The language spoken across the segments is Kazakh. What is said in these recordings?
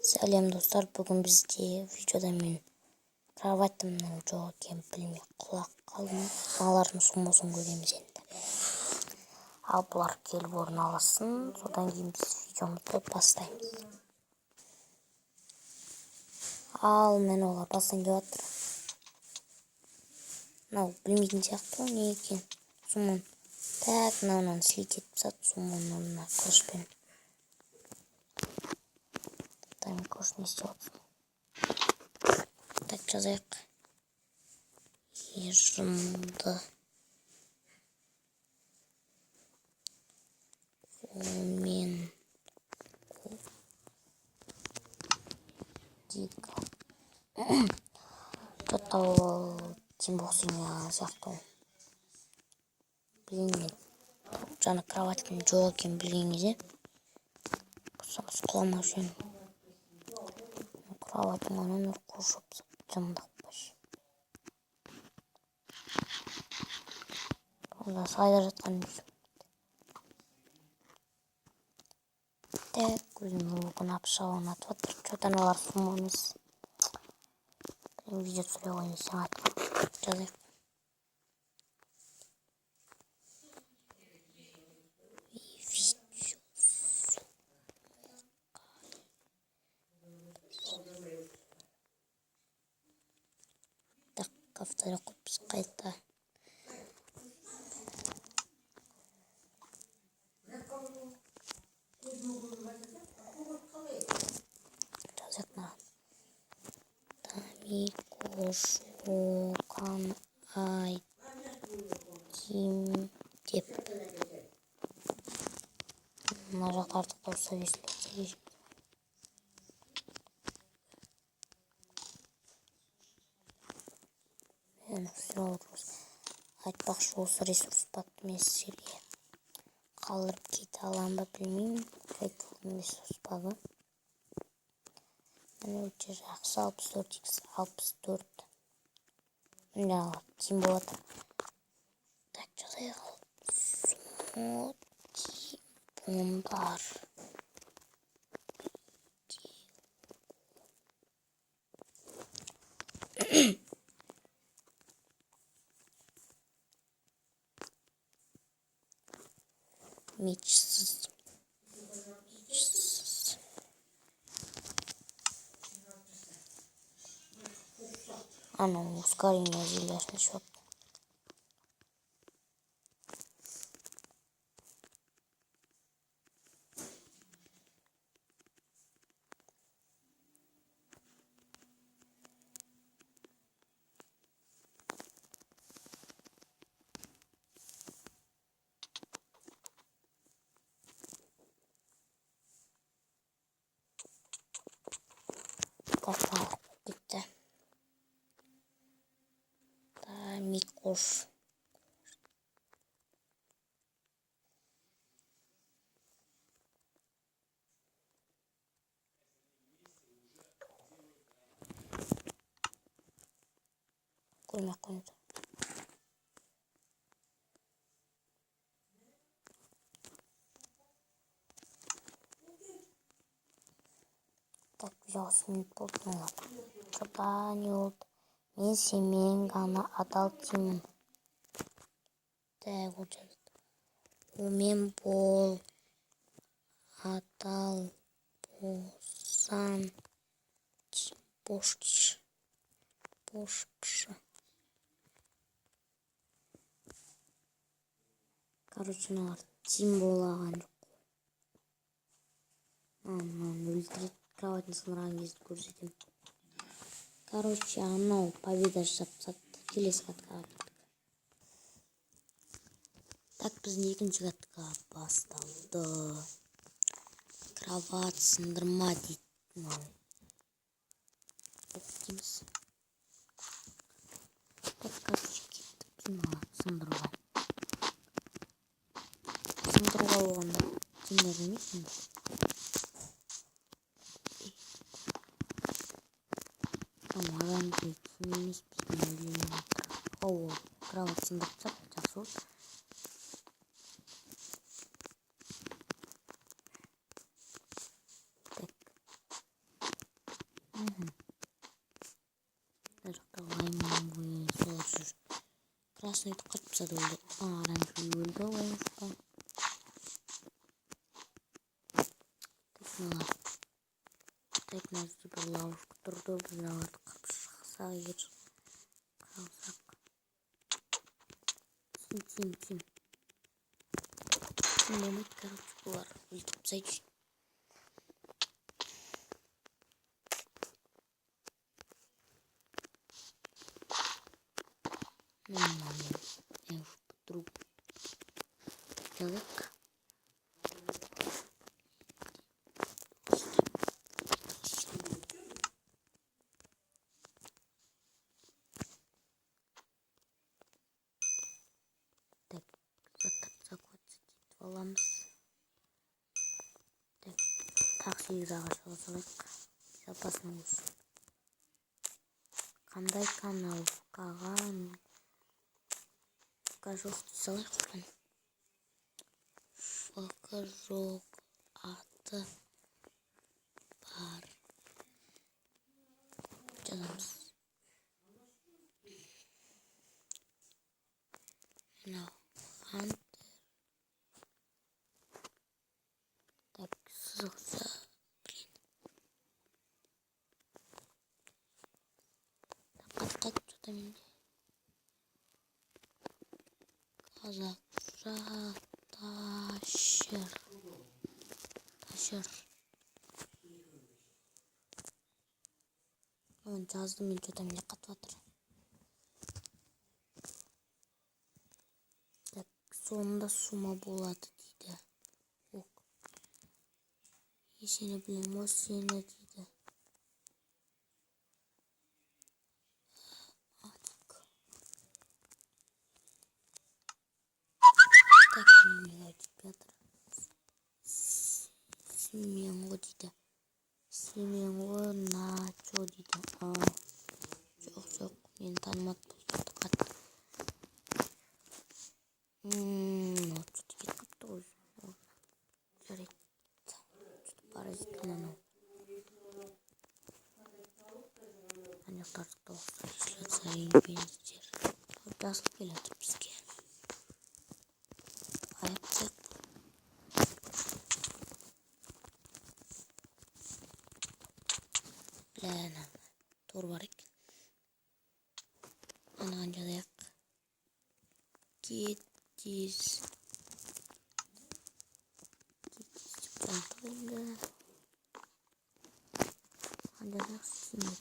Сәлем достар, бүгін бізде видеода мен кроватымның жоқ екенін білмей құлап қалдым. Аналардың сумасын көреміз енді. Ал бұлар келіп орналассын, содан кейін біз видеомызды бастаймыз. Ал мен олар бастан келіп жатыр. Мынау білмейтін сияқты не екен. Сумын так мынауынан слететіп тастады, сумын орнына қылышпен. Там қылыш не істеп жатыр. Так жазайық. Ежымды қолмен дейді. Что-то ол тимбоксиня сияқты. Білмеймін. Жаңа кроваттың жоқ екенін білгенде құсамыз құламау үшін кроваттың орнын қоршап жамдап қойшы. Онда сайда жатқан так өзінің лугын апшауын атып жатыр. Что-то аналар сумамыз. Видео түсіре қойын десең атып жазайық. Так, повторю қойыппыз қайта. Жазайық на. Тамикошоқан айтим деп. Мына жақта артық болса естіледі. Айтпақшы осы ресурс бат меселе қалдырып кете алам ба білмеймін. Қайтылдың ресурс бағы. Міне өте жақсы 64x64. Міне тим болады. Так жазайық. Сумотимбондар. Мечсіз. Анау ускорение зелешный счет. Так, кетті. Тамикош. Қоймақ қойды. Так, 9 минут болды. Что-то не болды. Мен сенен ғана адал деймін. Так, ол жазды. Омен бол. Адал болсан. Бошкшы. Короче, мыналар тим болаған жоқ. Ананы өлтіреді. Кроватын сындырған кезде көрсетем. Короче, анау победа жасап келесі қатқа кеттік. Так, біздің екінші қатқа басталды. Кроват сындырма дейді. Оқытеміз. Так, короче, кеттік. Сындыруға. Сындыруға оғанда тимер емесін. Адам дейтін емес біздің өлейін. Оу, кроват сындырып жақсы болды. Красный kaçsa da öldü. Оранжевый öldü oyuncudan. Teknoloji bir lavuk durdu. Biz lavuk kapışsa yer kalsak. Kim. Mehmet Karaçuk var. Ülkep seç. Друг. Человек. Так, захватить аламыз. Так, такси ағашы салайық. Запасының үшін. Қандай канал қаған жоқ салайық. Фк жоқ аты бар. Жазамыз. Мынау Хантер. Так, сызықса, қат что-то менде. Қазақша ташыр. Жаздым мен что-то менде қатып жатыр. Так, сонда сума болады дейді. Ок. Сені білем, о сені дейді. Так, мен айтып жатыр. Семенго дейді. Семенго начо дейді. Жоқ, мен танымат болды қатты. Что-то кетіпті ғой. Жарайды. Что-то паразитін анау. Анықтарды тоқса işletсе бенздер. Жазып келатыр бізге. Аяпсақ. Ләна. Тор бар екен. Анаған жазайық. Кетіз Антонда. Жазайық симет.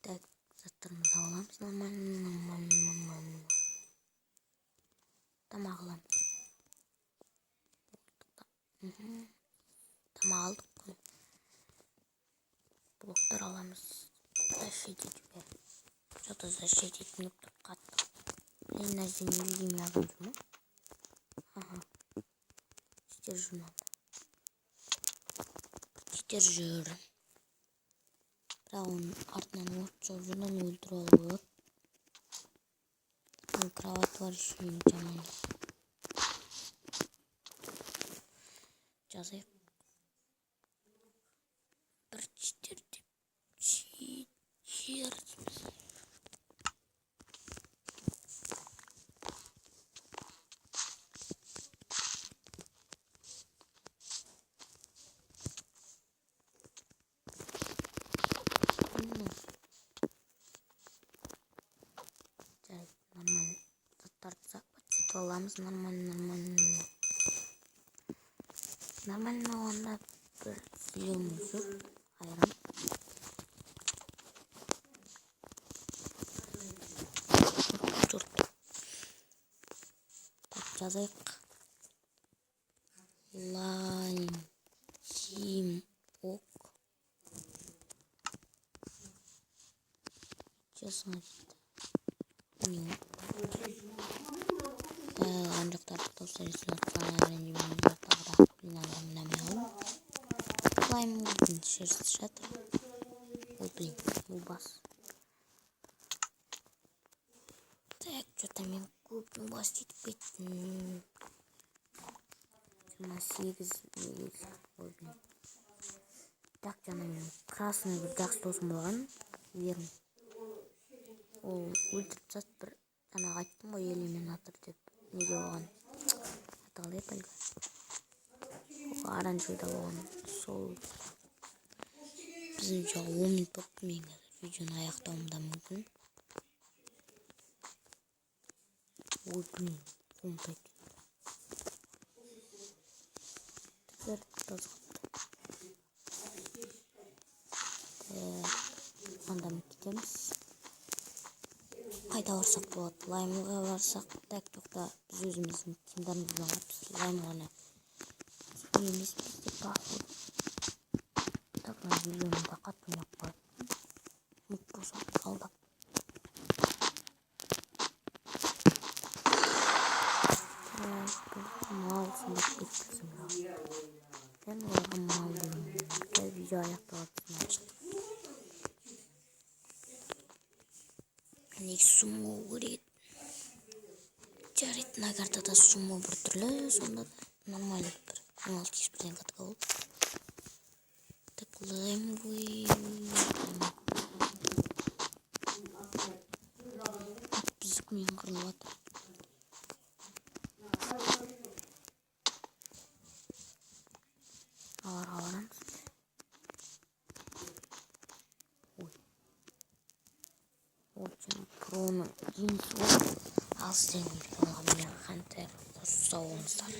Так, заттарымызды аламыз. Нормально. Тамақ аламыз. Тамақ алдық қой. Блоктар аламыз. Защитить бер. Что-то защитить не тут қатты. Мен нәрсені білгеме ағып жүрмін. Читер журнал. Читер жүр. Бірақ оның артынан от жоқ жүрген өлтіріп алу болады. Кровать бар үшін жаман. Жазайық. Бір читер деп. Читер. Аламыз нормально онда бір зеленый жүр айран. Жұрт. Так, жазайық. Лайм сим ок. Жасыңа дейді. Не Анжақтарды тауыстарысын отқаны әбірендемені жақтағыда. Мен адамын әме алым. Лайм өтін шерісті жатыр. Ой, блин, бас. Так, что-то мен көп бас етіп кеттім. 28. Ой, блин. Так, жана мен красный бір жақсы досым болған. Верн. Ол өлтіріп тастады бір. Жаңағы айттым ғой элиминатор деп. Неге болған? Аталай әлгі. Оранжевыйда болған. Сол. Bizim çok 10 minut bakmayın. Videonun ayaktağımda mümkün. Oy блин, kompet. Tekrar tazıktı. Andan gidemiz. Kayda varsak bu at. Lime'lığa varsak tek yokta biz özümüzün kimlerimizden varız. Lime'lığa Suyumuz bizde pahalı. Takla videomda katım yapar. Mutlu kaldık. Mal sınıf gitsin ya. Ben orada mal diyorum. Gel video ayakta altına çıktım. Hani sumo görет. Жарит на картада sumo bir türlü sonunda da normal bir 16 kişi bilen katık oldu. Tıklayayım bu. Bizikmeyen kırılıyor. Ağır. Oy. Очень проның. Al senin bir kalan bir kanter. Kususa olmuşlar.